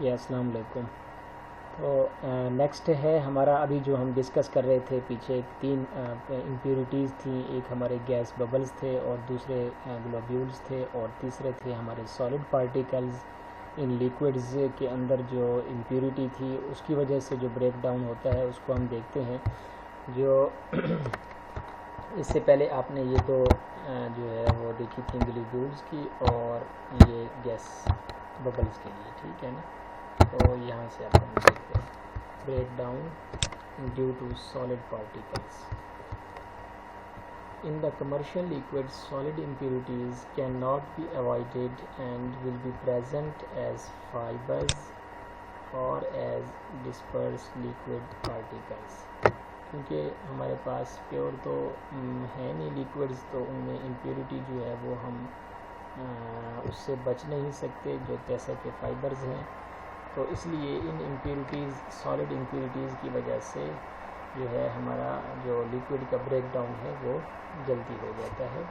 या अस्सलाम वालेकुम। तो नेक्स्ट है हमारा, अभी जो हम डिस्कस कर रहे थे पीछे, तीन इम्प्योरिटीज़ थी। एक हमारे गैस बबल्स थे और दूसरे ग्लोब्यूल्स थे और तीसरे थे हमारे सॉलिड पार्टिकल्स। इन लिक्विड्स के अंदर जो इम्प्योरिटी थी उसकी वजह से जो ब्रेक डाउन होता है उसको हम देखते हैं। जो इससे पहले आपने ये दो जो है वो देखी थी ग्लोब्यूल्स की और ये गैस बबल्स के लिए, ठीक है ना। तो यहाँ से आप हम देखते हैं break down due to solid particles. In the commercial liquids, solid impurities cannot be avoided and will be present as fibers or as dispersed liquid particles। क्योंकि हमारे पास प्योर तो है नहीं लिक्विड्स, तो उनमें इम्प्योरिटी जो है वो हम उससे बच नहीं सकते, जो जैसा कि फाइबर्स हैं। तो इसलिए इन इम्प्योरिटीज़, सॉलिड इम्प्योरिटीज़ की वजह से जो है हमारा जो लिक्विड का ब्रेक डाउन है वो जल्दी हो जाता है।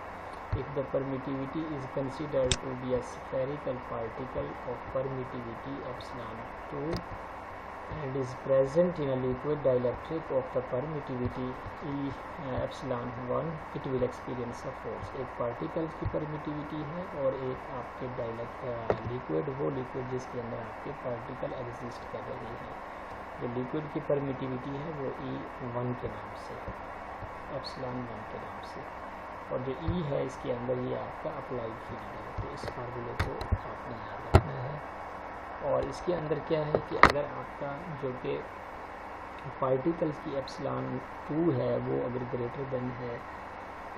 If the permittivity is considered to be a spherical particle of permittivity epsilon 2 and is present in a liquid dielectric of the permittivity E epsilon 1, it will experience a force। एक particle की permittivity है और एक आपके liquid, वो liquid जिसके अंदर आपके पार्टिकल एग्जिस्ट कर रहे हैं। जो लिक्विड की परमिटिविटी है वो E1 के नाम से, एप्सिलॉन 1 के नाम से, और जो E है इसके अंदर ये आपका अप्लाइड फील्ड है। तो इस फार्मूले को आपने याद रखना है। और इसके अंदर क्या है कि अगर आपका जो कि पार्टिकल्स की एप्सिलॉन 2 है वो अगर ग्रेटर देन है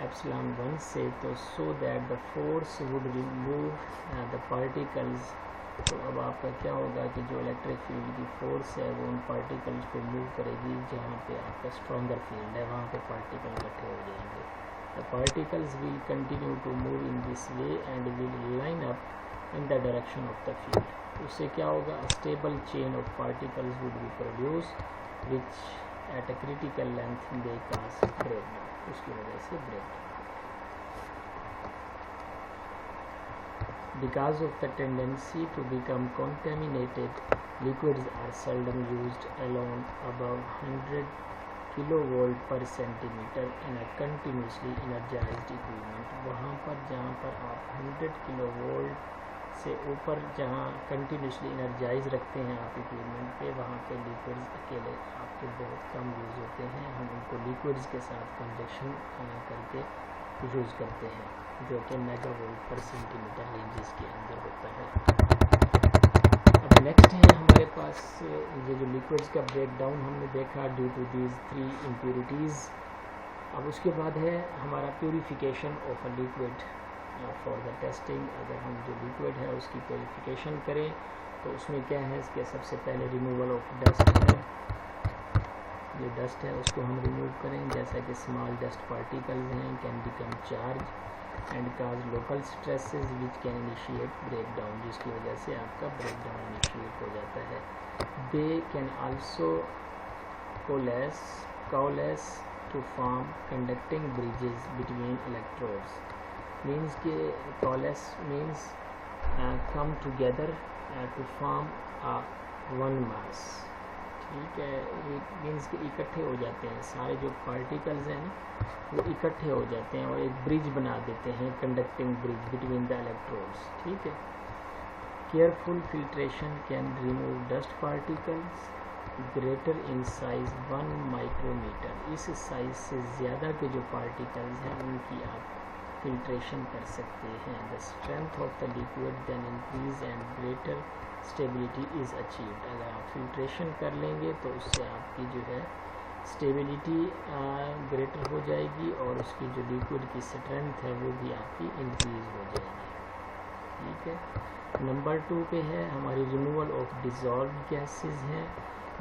एप्सिलॉन 1 से, तो so that the force would remove the particles. तो अब आपका क्या होगा कि जो इलेक्ट्रिक फील्ड की फोर्स है वो उन पार्टिकल्स को मूव करेगी। जहाँ पे आपका स्ट्रॉन्गर फील्ड है वहाँ पे पार्टिकल इकट्ठे हो जाएंगे। The particles will continue to move in this way and will line up in the direction of the field. उससे क्या होगा, stable chain of particles would be produce which at a critical length they cause break down. उसकी वजह से break because of the tendency to become contaminated, liquids are seldom used alone above 100 kilovolt पर centimetre in a continuously energised equipment. वहाँ पर जहाँ पर आप 100 kilovolt से ऊपर जहाँ कंटिन्यूसली एनर्जाइज रखते हैं आप इक्विपमेंट पे, वहाँ पे लिक्विड्स अकेले आपके बहुत कम यूज़ होते हैं। हम उनको लिक्विड्स के साथ कंजक्शन करके यूज़ करते हैं, जो कि मेगावोल्ट पर सेंटीमीटर रेंजेस के अंदर होता है। अब नेक्स्ट है हमारे पास ये जो लिक्विड्स का ब्रेक डाउन हमने देखा ड्यू टू दीज 3 इम्प्योरिटीज़। अब उसके बाद है हमारा purification of a liquid for the testing. अगर हम जो लिक्विड है उसकी प्यूरिफिकेशन करें तो उसमें क्या है, इसके सबसे पहले रिमूवल ऑफ डस्ट है। जो डस्ट है उसको हम रिमूव करें, जैसा कि स्मॉल डस्ट पार्टिकल्स हैं can become charge and cause local stresses which can initiate break down, जिसकी वजह से आपका ब्रेक डाउन इनिशिएट हो जाता है। They can also coalesce to form conducting bridges between electrodes। Means के coalesce means come together to form a one mass। ठीक है, मीन्स के इकट्ठे हो जाते हैं, सारे जो पार्टिकल्स हैं ना वो इकट्ठे हो जाते हैं और एक ब्रिज बना देते हैं, conducting bridge between the electrodes. ठीक है। Careful filtration can remove dust particles greater in size 1 micrometre. इस साइज से ज़्यादा के जो पार्टिकल्स हैं उनकी आप फिल्ट्रेशन कर सकते हैं। The strength of the liquid then increase and greater stability is achieved. अगर आप फिल्ट्रेशन कर लेंगे तो उससे आपकी जो है स्टेबिलिटी ग्रेटर हो जाएगी और उसकी जो लिक्विड की स्ट्रेंथ है वो भी आपकी इंक्रीज हो जाएगी। ठीक है। नंबर 2 पे है हमारी रिमूवल ऑफ डिज़ोल्व गैसेस हैं।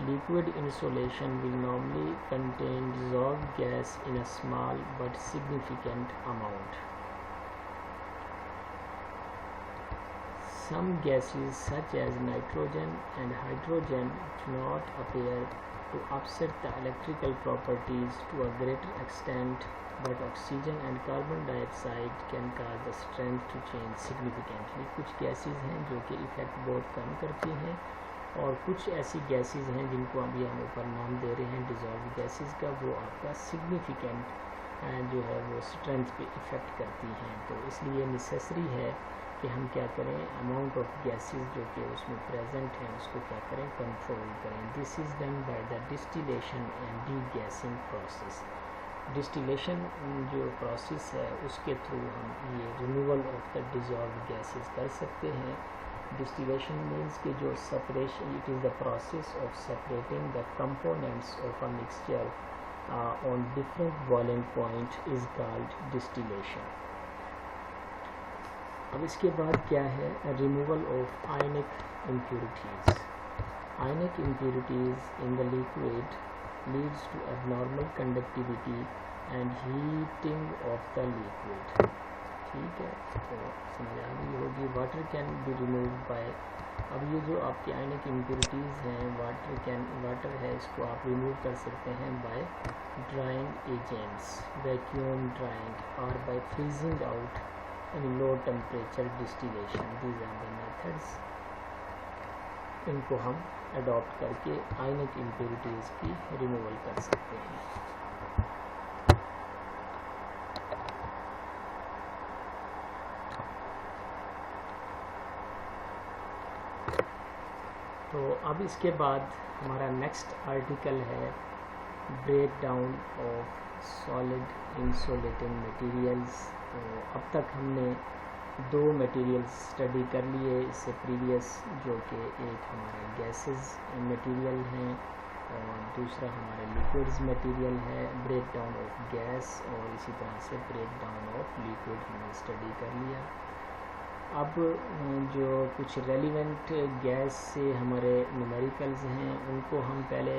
Liquid insulation will normally contain dissolve gas in a small but significant amount. Some gases such as nitrogen and hydrogen do not appear to upset the electrical properties to a greater extent, but oxygen and carbon dioxide can cause the strength to change significantly। कुछ gases हैं जो कि effect बहुत कम करती हैं और कुछ ऐसी गैसेस हैं जिनको अभी हम ऊपर नाम दे रहे हैं डिज़ोल्व गैसेस का, वो आपका सिग्निफिकेंट जो है वो स्ट्रेंथ पे इफ़ेक्ट करती हैं। तो इसलिए नेसेसरी है कि हम क्या करें, अमाउंट ऑफ गैसेस जो कि उसमें प्रेजेंट हैं उसको क्या करें, कंट्रोल करें। This is done by the distillation and degassing process. Distillation जो प्रोसेस है उसके थ्रू हम ये removal of the dissolve gases कर सकते हैं। डिस्टिलेशन मीन्स कि जो separation, it is the process of separating the components of a mixture on different boiling point is called distillation. अब इसके बाद क्या है, removal of ionic impurities. Ionic impurities in the liquid leads to abnormal conductivity and heating of the liquid. ठीक है, तो समझ आ गई होगी। Water can be remove by, अब ये जो आपकी आयनिक इम्प्यूरिटीज़ हैं, वाटर है, इसको आप रिमूव कर सकते हैं by drawing agents, vacuum drawing और by freezing out in low temperature distillation. These are the methods, इनको हम अडॉप्ट करके आयनिक इम्प्यूरिटीज़ की रिमूवल कर सकते हैं। तो अब इसके बाद हमारा नेक्स्ट आर्टिकल है break down of solid insulating materials. तो अब तक हमने दो मटेरियल्स स्टडी कर लिए इससे प्रीवियस, जो कि एक हमारे गैसेस मटेरियल हैं और दूसरा हमारे लिक्विड्स मटेरियल है। ब्रेक डाउन ऑफ गैस और इसी तरह से ब्रेक डाउन ऑफ लिक्विड हमने स्टडी कर लिया। अब जो कुछ रेलिवेंट गैस से हमारे न्यूमेरिकल्स हैं उनको हम पहले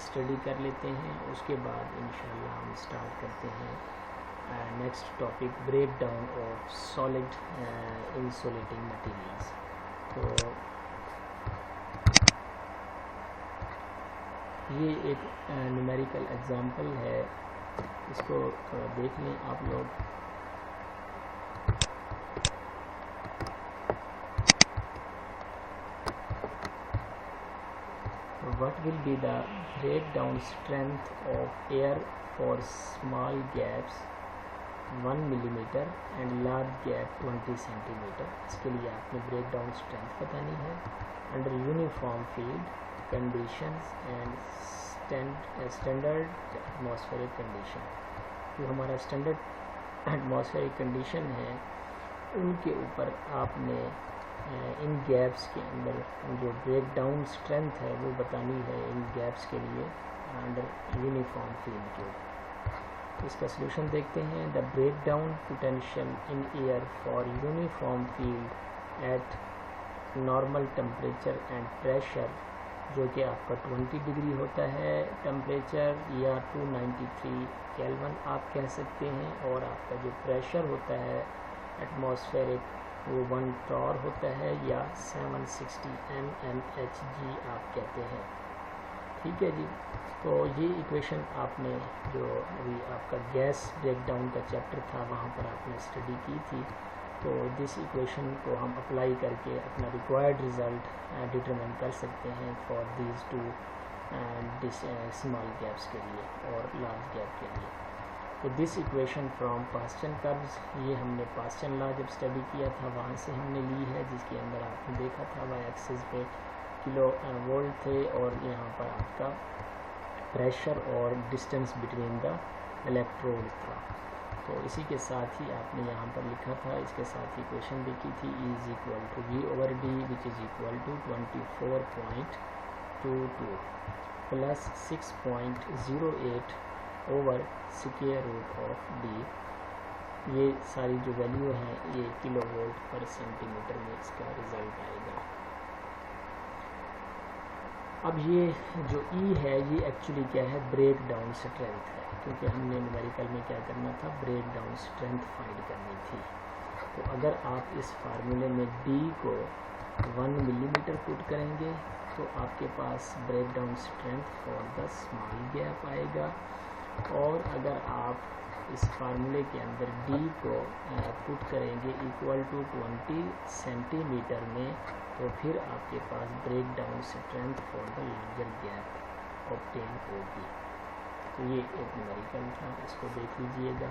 स्टडी कर लेते हैं, उसके बाद इंशाल्लाह हम स्टार्ट करते हैं next topic, break down of solid insulating materials. तो ये एक न्यूमेरिकल एग्जांपल है, इसको थोड़ा देख लें आप लोग। What will be the breakdown strength of air for small gaps 1 millimeter and large gap 20 centimeter? इसके लिए आपने breakdown strength बतानी है under uniform field conditions and standard atmospheric condition। जो हमारा standard atmospheric condition है उनके ऊपर आपने इन गैप्स के अंदर जो ब्रेक डाउन स्ट्रेंथ है वो बतानी है इन गैप्स के लिए अंडर यूनिफॉर्म फील्ड के ऊपर। इसका सलूशन देखते हैं। The break down potential in air for uniform field at normal temperature and pressure, जो कि आपका 20 डिग्री होता है टेम्परेचर या 293 केल्विन आप कह सकते हैं, और आपका जो प्रेशर होता है एटमॉस्फेरिक वो 1 टॉर होता है या 760 mmHg आप कहते हैं। ठीक है जी, तो ये इक्वेशन आपने जो अभी आपका गैस ब्रेकडाउन का चैप्टर था वहाँ पर आपने स्टडी की थी। तो दिस इक्वेशन को हम अप्लाई करके अपना रिक्वायर्ड रिज़ल्ट डिटरमिन कर सकते हैं for these two small gaps के लिए और लार्ज गैप के लिए। तो this equation from Paschen curves, ये हमने पास्चन लॉ जब स्टडी किया था वहाँ से हमने ली है, जिसके अंदर आपने देखा था वाई एक्सिस पे किलो वोल्ट थे और यहाँ पर आपका प्रेशर और डिस्टेंस बिटवीन द इलेक्ट्रोड था। तो इसी के साथ ही आपने यहाँ पर लिखा था, इसके साथ ही इक्वेशन लिखी थी E is equal to V/D which is equal to 24.22 plus 6.08 over square root of D। ये सारी जो वैल्यू हैं ये किलो वोल्ट पर सेंटीमीटर में इसका रिज़ल्ट आएगा। अब ये जो E है ये एक्चुअली क्या है, ब्रेक डाउन स्ट्रेंथ है, क्योंकि हमने न्यूमेरिकल में क्या करना था, ब्रेक डाउन स्ट्रेंथ फाइंड करनी थी। तो अगर आप इस फार्मूले में D को 1 मिलीमीटर पुट करेंगे तो आपके पास break down strength for the small gap आएगा, और अगर आप इस फार्मूले के अंदर D को पुट करेंगे इक्वल टू 20 सेंटीमीटर में, तो फिर आपके पास break down strength for the larger gap obtain होगी। तो ये एक न्यूमेरिकल था, इसको देख लीजिएगा।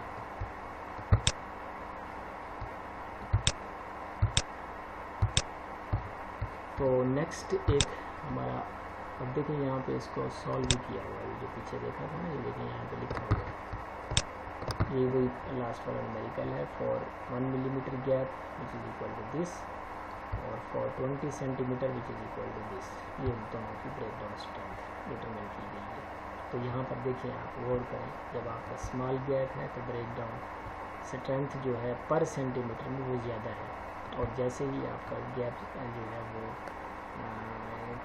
तो नेक्स्ट एक हमारा, अब देखिए यहाँ पे इसको सॉल्व भी किया हुआ है, जो पीछे देखा था ना, ये देखिए यहाँ पे लिखा हुआ है, ये वही लास्ट वाला न्यूमेरिकल है। For 1 millimetre gap which is equal to this, और for 20 centimetre which is equal to this, ये दोनों की ब्रेक डाउन स्ट्रेंथ डिटरमिन की गई है। तो यहाँ पर देखिए, आप गौर करें, जब आपका स्मॉल गैप है तो ब्रेक डाउन स्ट्रेंथ जो है पर सेंटीमीटर में वो ज़्यादा है, और जैसे ही आपका गैप जो है वो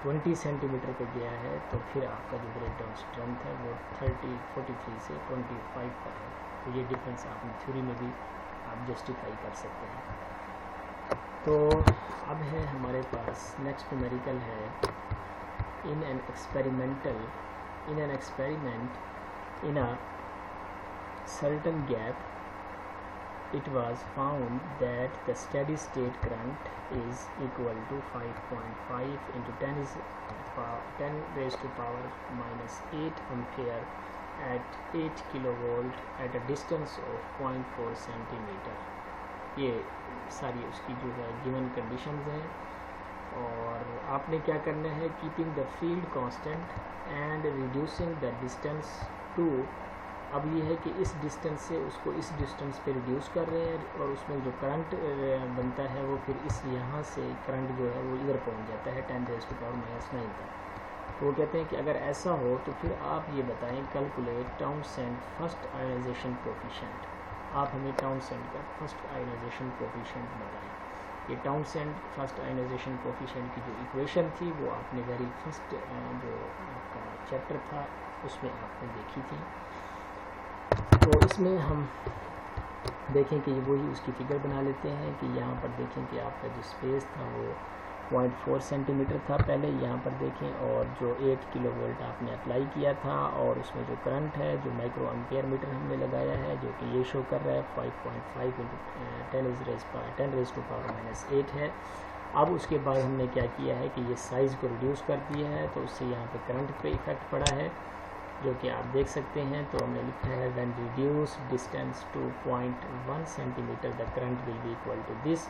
20 सेंटीमीटर पे गया है तो फिर आपका जो ब्रेक डाउन स्ट्रेंथ है वो 43 से 25 पर है। तो ये डिफरेंस आप थ्योरी में भी आप जस्टिफाई कर सकते हैं। तो अब है हमारे पास नेक्स्ट न्यूमेरिकल है, in an experiment in a certain gap it was found that the steady state current is equal to 5.5 into 10 raised to power minus 8 ampere at 8 kilovolt at a distance of 0.4 centimeter। ये सारी उसकी जो है given conditions हैं, और आपने क्या करना है, keeping the field constant and reducing the distance to. अब ये है कि इस डिस्टेंस से उसको इस डिस्टेंस पे रिड्यूस कर रहे हैं, और उसमें जो करंट बनता है वो फिर इस यहाँ से करंट जो है वो इधर पहुँच जाता है 10 raised to power minus 9 तक। तो वो कहते हैं कि अगर ऐसा हो तो फिर आप ये बताएं, calculate Townsend first ionisation coefficient. आप हमें टाउनसेंड का फर्स्ट आयोनाइजेशन कोफिशिएंट बताएं। ये टाउनसेंड फर्स्ट आयोनाइजेशन कोफिशिएंट की जो इक्वेशन थी वो आपने वेरी फर्स्ट जो आपका चैप्टर था उसमें आपने देखी थी। तो इसमें हम देखें कि वही उसकी फिगर बना लेते हैं कि यहाँ पर देखें कि आपका जो स्पेस था वो 0.4 सेंटीमीटर था पहले, यहाँ पर देखें, और जो 8 किलोवोल्ट आपने अप्लाई किया था, और उसमें जो करंट है जो माइक्रो एम्पियर मीटर हमने लगाया है जो कि ये शो कर रहा है 5.5 into 10 raised to power minus 8 है। अब उसके बाद हमने क्या किया है कि ये साइज़ को रिड्यूस कर दिया है, तो उससे यहाँ पे करंट पे इफ़ेक्ट पड़ा है, जो कि आप देख सकते हैं। तो हमने लिखा है when reduce distance to 0.1 centimetre the current will be equal to this.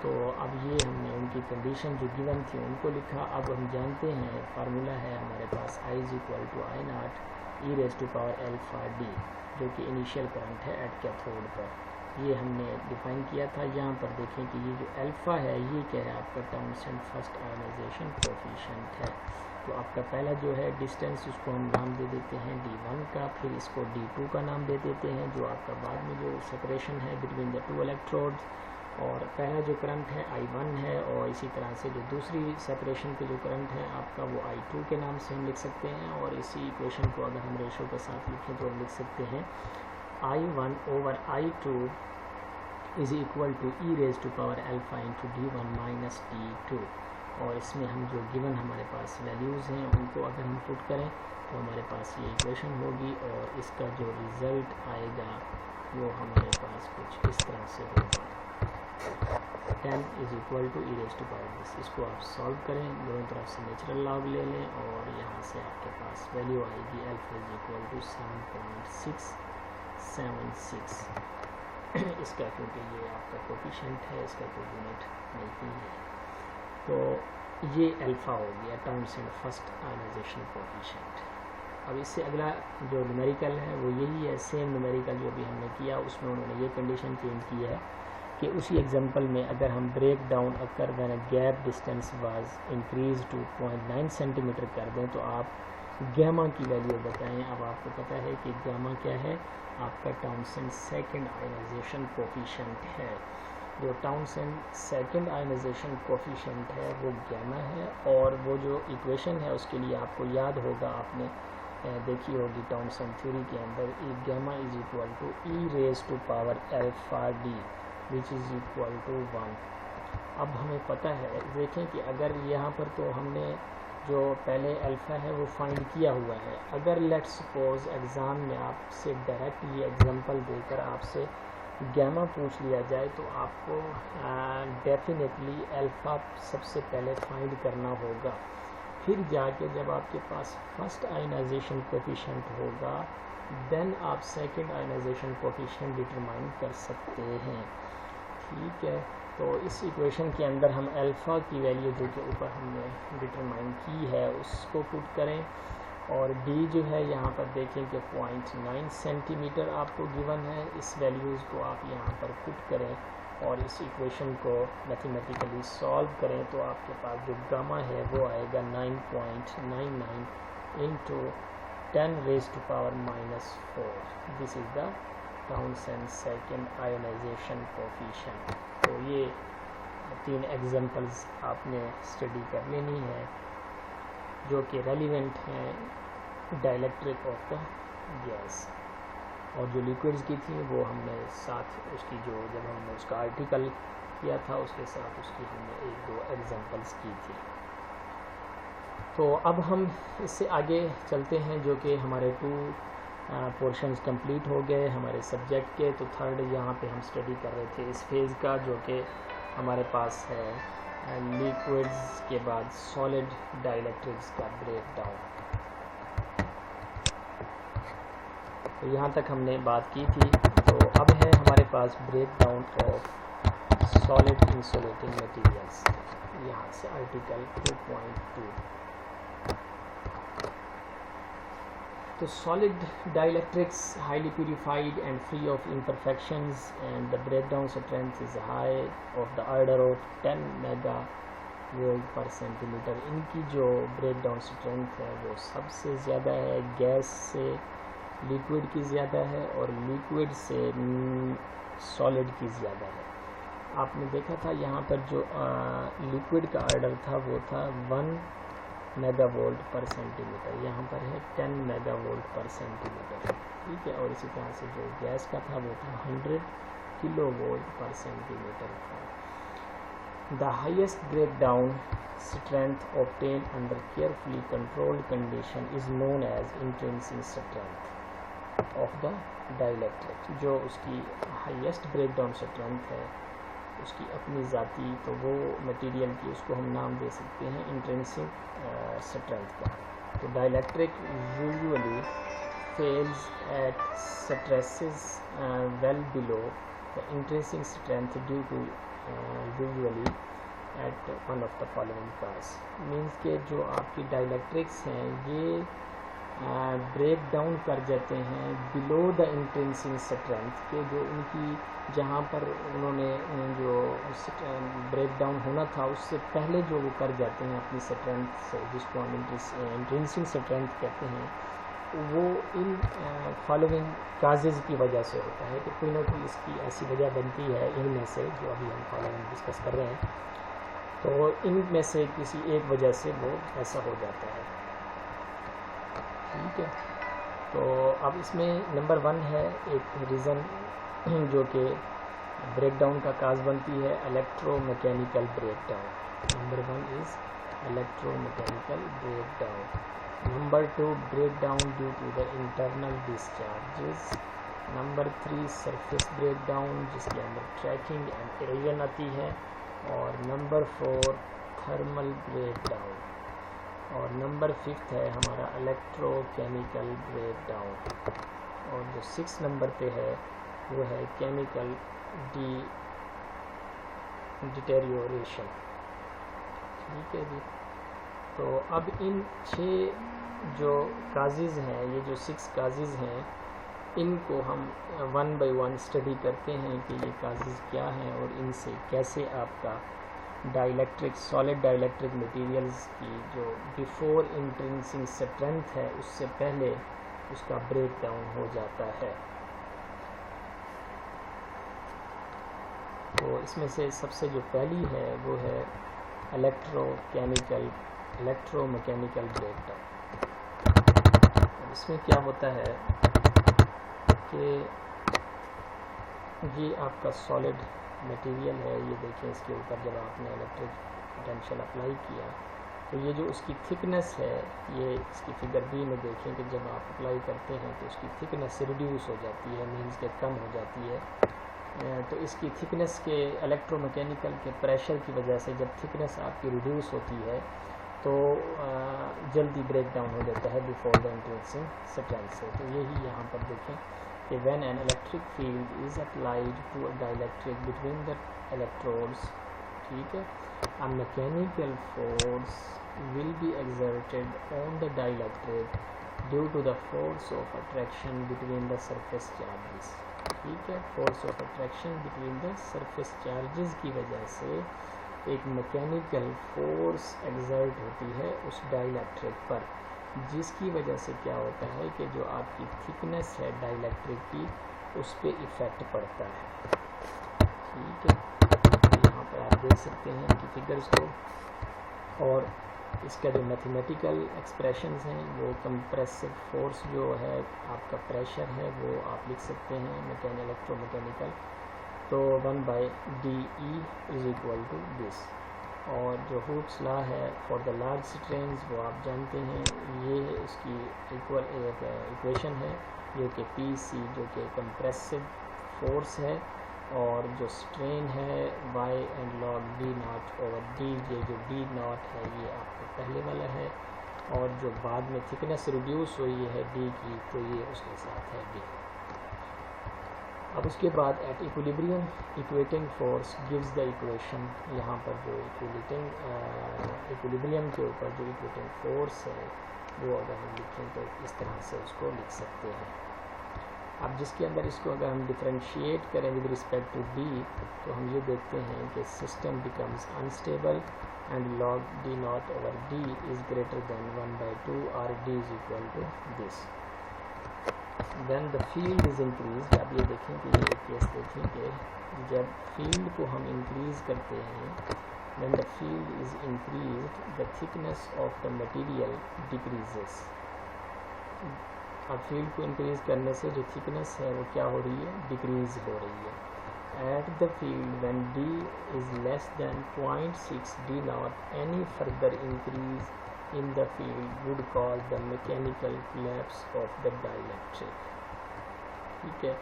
तो अब ये हमने उनकी कंडीशन जो गिवन थी उनको लिखा। अब हम जानते हैं फार्मूला है हमारे पास I is equal to I naught e raise to power alpha D, जो कि इनिशियल करंट है एट कैथोड पर, ये हमने डिफाइन किया था। यहाँ पर देखें कि ये जो अल्फ़ा है ये क्या है, आपका टाउनसेंड फर्स्ट आयोनाइजेशन कोफिशिएंट है। तो आपका पहला जो है डिस्टेंस, उसको हम नाम दे देते हैं D1 का, फिर इसको D2 का नाम दे देते हैं, जो आपका बाद में जो सेपरेशन है बिटवीन द 2 इलेक्ट्रोड्स, और पहला जो करंट है I1 है, और इसी तरह से जो दूसरी सेपरेशन पे जो करंट है आपका वो I2 के नाम से हम लिख सकते हैं। और इसी इक्वेशन को अगर हम रेशो के साथ लिखें तो हम लिख सकते हैं I1 over I2 is equal to e raise to power alpha into D1 minus D2। और इसमें हम जो गिवन हमारे पास वैल्यूज़ हैं उनको अगर हम पुट करें तो हमारे पास ये इक्वेशन होगी, और इसका जो रिज़ल्ट आएगा वो हमारे पास कुछ इस तरह से होगा, 10 is equal to e raise to power this. इसको आप सॉल्व करें, दोनों तरफ से नेचुरल लॉग ले लें, और यहाँ से आपके पास वैल्यू आएगी अल्फा इज़ इक्वल टू 7.676 इसका, क्योंकि ये आपका कोफिशिएंट है, इसका कोई यूनिट नहीं है। तो ये अल्फ़ा हो गया टाउनसेंड फर्स्ट आयोनाइजेशन कोफिशिएंट। अब इससे अगला जो न्यूमेरिकल है वो यही है, सेम न्यूमेरिकल जो भी हमने किया उसमें उन्होंने ये कंडीशन चेंज की है कि उसी एग्जांपल में अगर हम break down occur when gap distance was increase to 0.9 centimetre कर दें तो आप गामा की वैल्यू बताएं। अब आपको पता है कि गामा क्या है, आपका टाउनसेंड सेकंड आयोनाइजेशन कोफिशिएंट है। जो टाउनसेंड सेकंड आयोनाइजेशन कोफिशिएंट है वो गामा है, और वो जो इक्वेशन है उसके लिए आपको याद होगा, आपने देखी होगी टाउनसेंड थ्योरी के अंदर, gamma is equal to e raise to power alpha D which is equal to 1। अब हमें पता है, देखें कि अगर यहाँ पर तो हमने जो पहले अल्फ़ा है वो फाइंड किया हुआ है, अगर लेट्स सपोज एग्ज़ाम में आपसे डायरेक्ट ये एग्जांपल देकर आपसे गैमा पूछ लिया जाए तो आपको डेफिनेटली अल्फ़ा सबसे पहले फाइंड करना होगा, फिर जाके जब आपके पास फर्स्ट आयनाइजेशन कोफिशिएंट होगा देन आप सेकंड आयनाइजेशन कोफिशिएंट डिटरमाइन कर सकते हैं। ठीक है, तो इस इक्वेशन के अंदर हम अल्फ़ा की वैल्यू जो कि ऊपर हमने डिटरमाइन की है उसको पुट करें, और डी जो है यहाँ पर देखें कि 0.9 सेंटीमीटर आपको गिवन है। इस वैल्यूज़ को आप यहाँ पर पुट करें और इस इक्वेशन को मैथमेटिकली सॉल्व करें तो आपके पास जो गामा है वो आएगा 9.99 into 10⁻⁻⁴। This is the Townsend second ionization coefficient. तो ये 3 एग्जांपल्स आपने स्टडी कर लेनी है जो कि रेलिवेंट हैं डाइलेक्ट्रिक ऑफ द गैस, और जो लिक्विड्स की थी वो हमने साथ उसकी जो जब हमने उसका आर्टिकल किया था उसके साथ उसकी हमने 1-2 एग्जांपल्स की थी। तो अब हम इससे आगे चलते हैं जो कि हमारे 2 पोर्शंस कंप्लीट हो गए हमारे सब्जेक्ट के। तो थर्ड यहाँ पे हम स्टडी कर रहे थे इस फेज़ का जो कि हमारे पास है लिक्विड्स के बाद सॉलिड डाइलेक्ट्रिक्स का ब्रेक डाउन। तो यहाँ तक हमने बात की थी। तो अब है हमारे पास break down of solid insulating materials, यहाँ से आर्टिकल 2.2। तो solid dielectrics highly purified and free of imperfections and the breakdown strength is high of the order of 10 megavolt per centimeter। इनकी जो ब्रेकडाउन स्ट्रेंथ है वो सबसे ज़्यादा है, गैस से लिक्विड की ज़्यादा है और लिक्विड से सॉलिड की ज़्यादा है। आपने देखा था यहाँ पर जो लिक्विड का ऑर्डर था वो था 1 मेगावोल्ट पर सेंटीमीटर, यहाँ पर है 10 मेगावोल्ट पर सेंटीमीटर। ठीक है, और इसी तरह से जो गैस का था वो था 100 किलोवोल्ट पर सेंटीमीटर था। The highest breakdown strength obtain under carefully controlled condition is known as intrinsic strength of the dielectric. जो उसकी हाईएस्ट ब्रेकडाउन स्ट्रेंथ है उसकी अपनी ज़ाती, तो वो मटेरियल की उसको हम नाम दे सकते हैं इंट्रिंसिक स्ट्रेंथ का। तो dielectric usually fails at stresses well below the intrinsic strength due to usually at one of the following cause. Means के जो आपकी डाइलेक्ट्रिक्स हैं ये ब्रेक डाउन कर जाते हैं बिलो द इंट्रिंसिक स्ट्रेंथ के, जो उनकी जहाँ पर उन्होंने जो ब्रेक डाउन होना था उससे पहले जो वो कर जाते हैं अपनी स्ट्रेंथ से, जिसको हम इंट्रिंसिक स्ट्रेंथ कहते हैं, वो इन फॉलोइंग काजेज़ की वजह से होता है कि कोई ना कोई इसकी ऐसी वजह बनती है इनमें से जो अभी हम फॉलोइंग डिस्कस कर रहे हैं। तो इनमें से किसी एक वजह से वो ऐसा हो जाता है। ठीक है, तो अब इसमें नंबर 1 है एक रीज़न जो कि ब्रेकडाउन का काज बनती है electromechanical breakdown. Number 1 is electromechanical breakdown. Number 2 breakdown due to the internal discharges. Number 3 surface breakdown जिसके अंदर ट्रैकिंग एंड एरोजन आती है। और नंबर 4 थर्मल ब्रेकडाउन। और नंबर 5 है हमारा इलेक्ट्रोकेमिकल ब्रेकडाउन। और जो 6 नंबर पे है वो है केमिकल डिटेरियोरेशन। ठीक है जी, तो अब इन 6 जो काजेज़ हैं, ये जो 6 काजेज़ हैं, इनको हम 1 बाय 1 स्टडी करते हैं कि ये काजेज़ क्या हैं और इनसे कैसे आपका डाइलेक्ट्रिक सॉलिड डाइलेक्ट्रिक मटेरियल्स की जो बिफोर इंट्रिंसिक स्ट्रेंथ है उससे पहले उसका ब्रेक डाउन हो जाता है। तो इसमें से सबसे जो पहली है वो है इलेक्ट्रोमैकेनिकल ब्रेकडाउन। इसमें क्या होता है कि ये आपका सॉलिड मटेरियल है, ये देखें इसके ऊपर जब आपने इलेक्ट्रिक पोटेंशियल अप्लाई किया तो ये जो उसकी थिकनेस है, ये इसकी फिगर बी में देखें कि जब आप अप्लाई करते हैं तो उसकी थिकनेस रिड्यूस हो जाती है, मीन्स के कम हो जाती है। तो इसकी थिकनेस के इलेक्ट्रोमैकेनिकल के प्रेशर की वजह से जब थिकनेस आपकी रिड्यूस होती है तो जल्दी ब्रेक डाउन हो जाता है बिफोर द इंट्रोड्यूसिंग स्ट्रेंथ से। तो यही यहाँ पर देखें कि when an electric field is applied to a dielectric between the electrodes, ठीक है, a mechanical force will be exerted on the dielectric due to the force of attraction between the surface charges, ठीक है, force of attraction between the surface charges की वजह से एक mechanical force exert होती है उस डाइलेक्ट्रिक पर, जिसकी वजह से क्या होता है कि जो आपकी थिकनेस है डाइलेक्ट्रिक की उस पर इफ़ेक्ट पड़ता है, ठीक है। यहाँ पर आप देख सकते हैं कि फिगर्स को, और इसका जो मैथमेटिकल एक्सप्रेशंस हैं वो कंप्रेसिव फोर्स जो है आपका प्रेशर है वो आप लिख सकते हैं इलेक्ट्रोमैकेनिकल, तो 1/dE is equal to this. और जो हुक्स लॉ है फॉर द लार्ज स्ट्रेन्स वो आप जानते हैं, ये इसकी इक्वेशन है जो कि PC जो कि कंप्रेसिव फोर्स है, और जो स्ट्रेन है y एंड log D0/D, ये जो D0 है ये आपका पहले वाला है, और जो बाद में थिकनेस रिड्यूस हुई है D की तो ये उसके साथ है D। अब उसके बाद at equilibrium equating force gives the equation, यहाँ पर जो इक्विलिब्रियम के ऊपर जो इक्वेटिंग फोर्स है वो अगर हम लिखें तो इस तरह से उसको लिख सकते हैं। अब जिसके अंदर इसको अगर हम डिफरेंशिएट करें विद रिस्पेक्ट टू D तो हम ये देखते हैं कि system becomes unstable and log D0/D is greater than 1/2 और D is equal to this. Then the field is increase. अब ये देखें कि ये एक केस देखें कि जब फील्ड को हम इंक्रीज़ करते हैं, when the field is increased the thickness of the material decreases. अब फील्ड को इंक्रीज़ करने से जो थिकनेस है वो क्या हो रही है, डिक्रीज़ हो रही है। At the field when D is less than 0.6 D0 any further increase in the field would cause the mechanical collapse of the dielectric, ठीक है।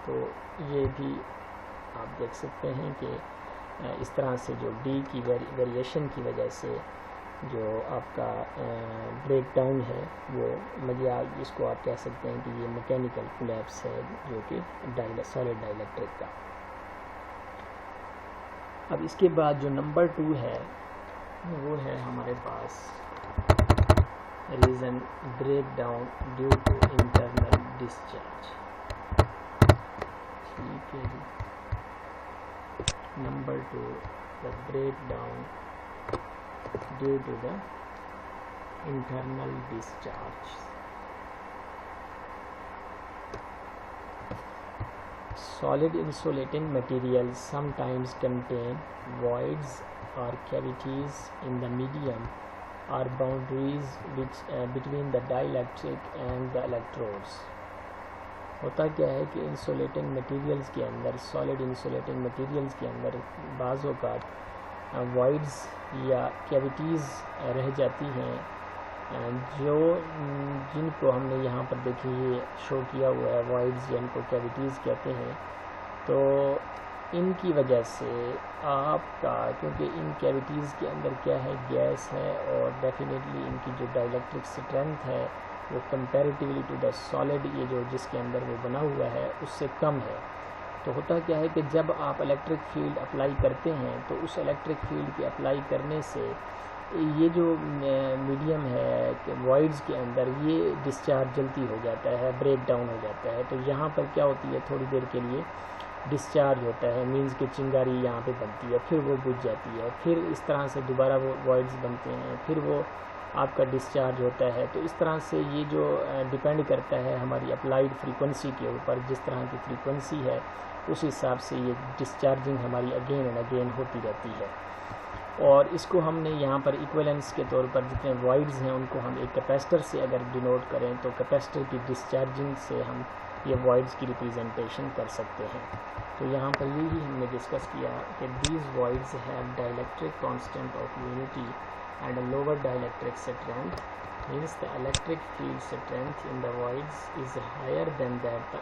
तो ये भी आप देख सकते हैं कि इस तरह से जो D की वेरिएशन की वजह से जो आपका ब्रेक डाउन है वो मतलब इसको आप कह सकते हैं कि ये मैकेनिकल कोलैप्स है जो कि सॉलिड डाइलेक्ट्रिक का। अब इसके बाद जो नंबर 2 है वो है हमारे पास reason break down due to internal discharge, ठीक है जी। Number 2 the break down due to the internal discharge. Solid insulating materials sometimes contain voids or cavities in the medium or boundaries which between the dielectric and the electrodes। होता क्या है कि insulating materials के अंदर, solid insulating materials के अंदर बाज़ औक़ात वॉइड्स या कैविटीज़ रह जाती हैं, जो जिनको हमने यहाँ पर देखिए शो किया हुआ है, वॉइड्स जिनको कैविटीज़ कहते हैं। तो इनकी वजह से आपका, क्योंकि इन कैविटीज़ के अंदर क्या है, गैस है, और डेफिनेटली इनकी जो डाइलेक्ट्रिक स्ट्रेंथ है वो कंपैरेटिवली टू द सॉलिड, ये जो जिसके अंदर वो बना हुआ है उससे कम है। तो होता क्या है कि जब आप इलेक्ट्रिक फील्ड अप्लाई करते हैं तो उस इलेक्ट्रिक फील्ड के अप्लाई करने से ये जो मीडियम है वॉइड्स के अंदर ये डिस्चार्ज जल्दी हो जाता है, ब्रेक डाउन हो जाता है। तो यहाँ पर क्या होती है, थोड़ी देर के लिए डिस्चार्ज होता है, मींस कि चिंगारी यहाँ पे बनती है, फिर वो बुझ जाती है, फिर इस तरह से दोबारा वो वॉइड्स बनते हैं, फिर वो आपका डिस्चार्ज होता है। तो इस तरह से ये जो डिपेंड करता है हमारी अप्लाइड फ्रीक्वेंसी के ऊपर, जिस तरह की फ्रीक्वेंसी है उस हिसाब से ये डिस्चार्जिंग हमारी अगेन एंड अगेन होती रहती है। और इसको हमने यहाँ पर इक्विवेलेंस के तौर पर जितने वॉइड्स हैं उनको हम एक कैपेसिटर से अगर डिनोट करें तो कैपेसिटर की डिस्चार्जिंग से हम ये वॉइड्स की रिप्रेजेंटेशन कर सकते हैं। तो यहाँ पर यही हमने डिस्कस किया कि these voids have dielectric constant of unity and a lower dielectric strength means the electric field strength in the voids is higher than that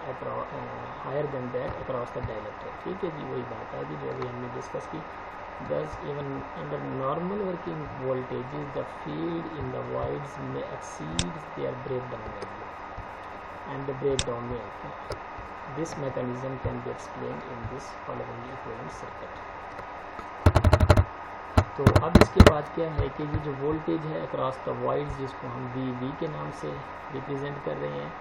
across the dielectric. ठीक है जी, वही बात है जो अभी हमने डिस्कस की. Thus, even under normal working voltages, the field in the voids may exceed their breakdown value, and the breakdown may occur. This mechanism can be explained in this following equivalent circuit. तो अब इसके बाद क्या है कि ये जो voltage है अक्रॉस द वॉइड्स, जिसको हम वी के नाम से रिप्रेजेंट कर रहे हैं,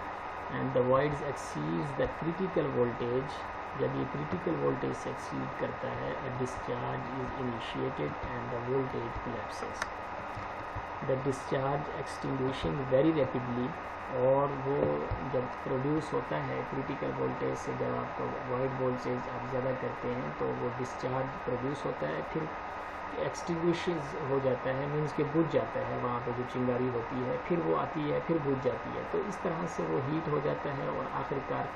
and the voids exceeds the critical voltage. जब ये क्रिटिकल वोल्टेज से एक्सीड करता है, a discharge is initiated and the voltage collapses. The discharge extinguishing very rapidly, और वो जब प्रोड्यूस होता है क्रिटिकल वोल्टेज से, जब आपको वॉइड वोल्टेज आप ज़्यादा करते हैं तो वो डिस्चार्ज प्रोड्यूस होता है, फिर एक्सटिंग्विशेस हो जाता है, मीन्स के बुझ जाता है वहाँ पे जो चिंगारी होती है, फिर वो आती है, फिर बुझ जाती है. तो इस तरह से वो हीट हो जाता है और आखिरकार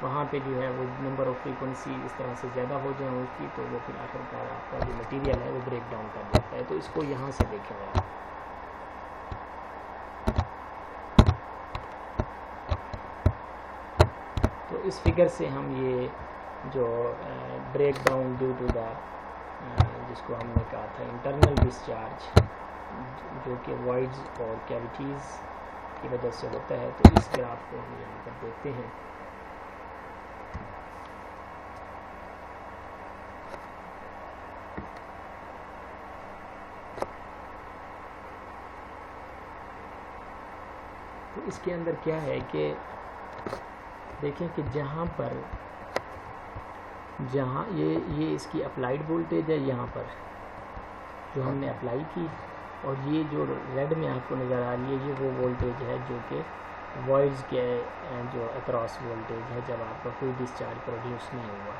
वहाँ पे जो है वो नंबर ऑफ फ्रीक्वेंसी इस तरह से ज़्यादा हो जाए उसकी, तो वो फिर आखिरकार आपका जो मटेरियल है वो ब्रेक डाउन कर देता है. तो इसको यहाँ से देखें आप. तो इस फिगर से हम ये जो break down due to the जिसको हमने कहा था इंटरनल डिस्चार्ज, जो कि वॉइड्स और कैविटीज़ की वजह से होता है, तो इस ग्राफ को हम यहाँ पर देखते हैं. तो इसके अंदर क्या है कि देखें कि जहाँ ये इसकी अप्लाइड वोल्टेज है यहाँ पर जो हमने अप्लाई की, और ये जो रेड में आपको नज़र आ रही है ये वो वोल्टेज है जो कि वॉइड्स के जो अक्रॉस वोल्टेज है जब आपका कोई डिस्चार्ज प्रोड्यूस नहीं हुआ.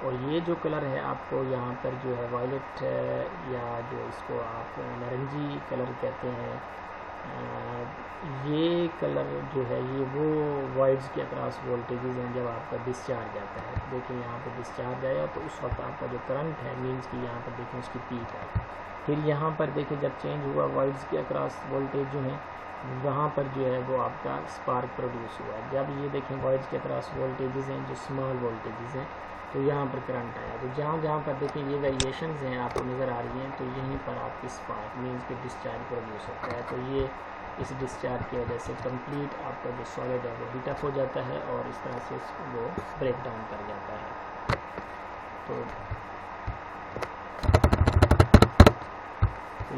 और ये जो कलर है आपको यहाँ पर जो है वायलेट या जो इसको आप नारंगी कलर कहते हैं, ये कलर जो है ये वो वॉइड्स के अक्रॉस वोल्टेजेस हैं जब आपका डिस्चार्ज आता है. देखिए यहाँ पे डिस्चार्ज आया तो उस वक्त आपका जो करंट है मीन्स कि यहाँ पर देखें उसकी पीक है. फिर यहाँ पर देखिए जब चेंज हुआ वॉइड्स के अक्रॉस वोल्टेज जो है वहाँ पर जो है वो आपका स्पार्क प्रोड्यूस हुआ. जब ये देखें वॉइड्स के अक्रॉस वोल्टेजेस हैं जो स्मॉल वोल्टेजेस हैं, तो यहाँ पर करंट आया. तो जहाँ पर देखें ये वेरिएशंस हैं आपको नज़र आ रही हैं, तो यहीं पर आपकी स्पार्क मीन्स के डिस्चार्ज प्रोड्यूस होता है. तो ये इस डिस्चार्ज की वजह से कंप्लीट आपका जो सॉलिड है वो हीट अप हो जाता है और इस तरह से वो ब्रेक डाउन कर जाता है. तो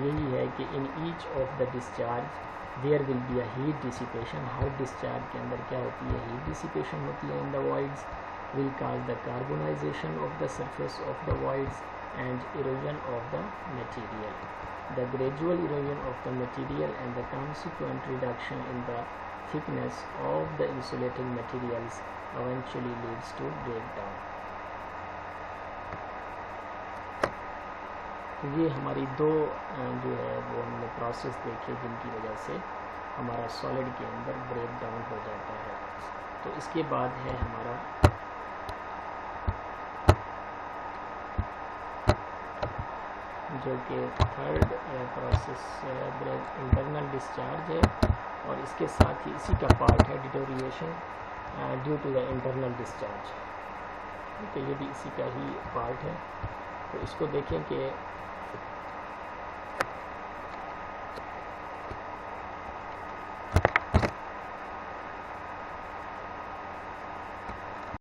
यही है कि in each of the discharge there will be a heat dissipation. हर डिस्चार्ज के अंदर क्या होती है, हीट डिसिपेशन होती है in the voids, will cause the carbonization of the surface of the voids and erosion of the material. The gradual erosion of the material and the consequent reduction in the thickness of the insulating materials eventually leads to breakdown. तो ये हमारी दो जो है वो हमने process देखे जिनकी वजह से हमारा सॉलिड के अंदर ब्रेक डाउन हो जाता है. तो इसके बाद है हमारा जो कि थर्ड प्रोसेस इंटरनल डिस्चार्ज है, और इसके साथ ही इसी का पार्ट है deterioration due to the internal discharge. तो ये भी इसी का ही पार्ट है. तो इसको देखें कि